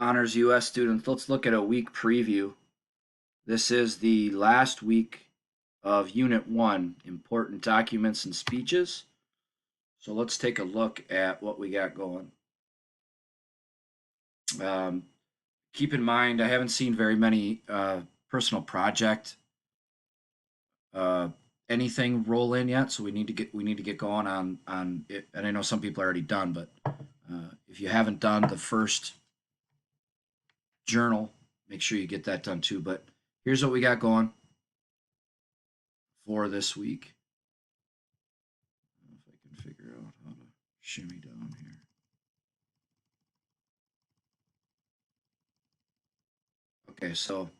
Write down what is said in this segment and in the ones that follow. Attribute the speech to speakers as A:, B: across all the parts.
A: Honors US students, let's look at a week preview. This is the last week of Unit 1, Important Documents and Speeches. So let's take a look at what we got going. Keep in mind, I haven't seen very many personal project anything roll in yet, so we need to get going on it. And I know some people are already done, but if you haven't done the first journal, make sure you get that done too. But here's what we got going for this week. If I can figure out how to shimmy down here. Okay, so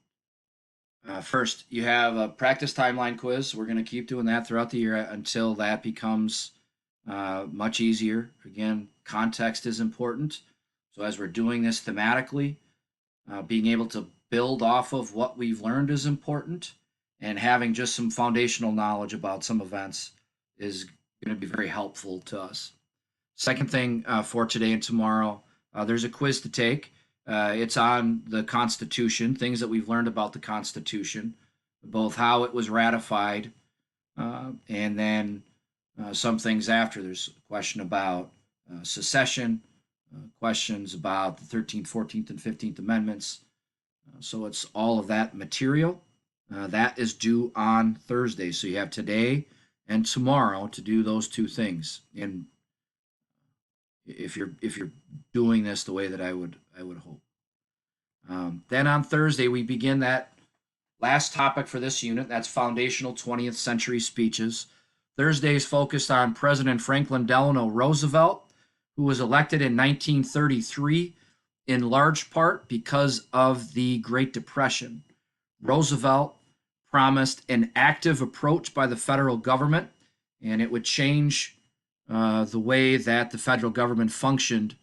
A: first you have a practice timeline quiz. We're going to keep doing that throughout the year until that becomes much easier. Again, context is important. So as we're doing this thematically, being able to build off of what we've learned is important, and having just some foundational knowledge about some events is going to be very helpful to us. Second thing for today and tomorrow, there's a quiz to take. It's on the Constitution, things that we've learned about the Constitution, both how it was ratified and then some things after. There's a question about secession, questions about the 13th, 14th, and 15th Amendments. So it's all of that material. That is due on Thursday. So you have today and tomorrow to do those two things. And if you're doing this the way that I would hope. Then on Thursday we begin that last topic for this unit. That's foundational 20th century speeches. Thursday is focused on President Franklin Delano Roosevelt, who was elected in 1933 in large part because of the Great Depression. Roosevelt promised an active approach by the federal government, and it would change the way that the federal government functioned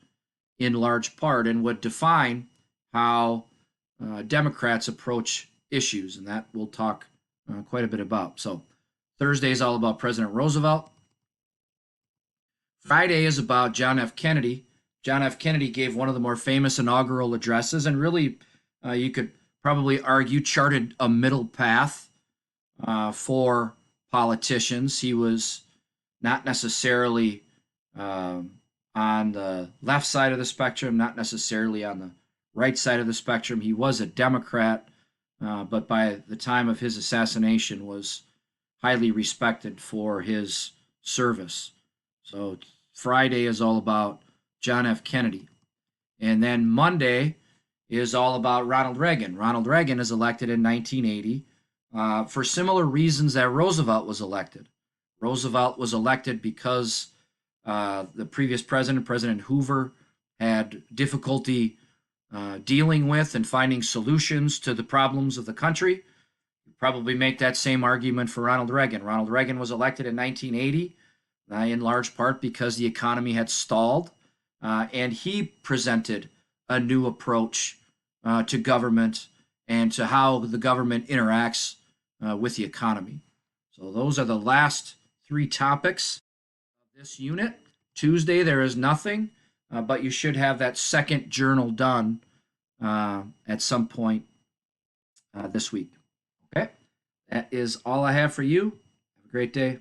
A: in large part, and would define how Democrats approach issues, and that we'll talk quite a bit about. So Thursday is all about President Roosevelt. Friday is about John F. Kennedy. John F. Kennedy gave one of the more famous inaugural addresses, and really, you could probably argue, charted a middle path for politicians. He was not necessarily on the left side of the spectrum, not necessarily on the right side of the spectrum. He was a Democrat, but by the time of his assassination was highly respected for his service. So Friday is all about John F. Kennedy. And then Monday is all about Ronald Reagan. Ronald Reagan is elected in 1980 for similar reasons that Roosevelt was elected. Roosevelt was elected because the previous president, President Hoover, had difficulty dealing with and finding solutions to the problems of the country. You probably make that same argument for Ronald Reagan. Ronald Reagan was elected in 1980 in large part because the economy had stalled, and he presented a new approach to government and to how the government interacts with the economy. So those are the last three topics of this unit. Tuesday, there is nothing, but you should have that second journal done at some point this week. Okay, that is all I have for you. Have a great day.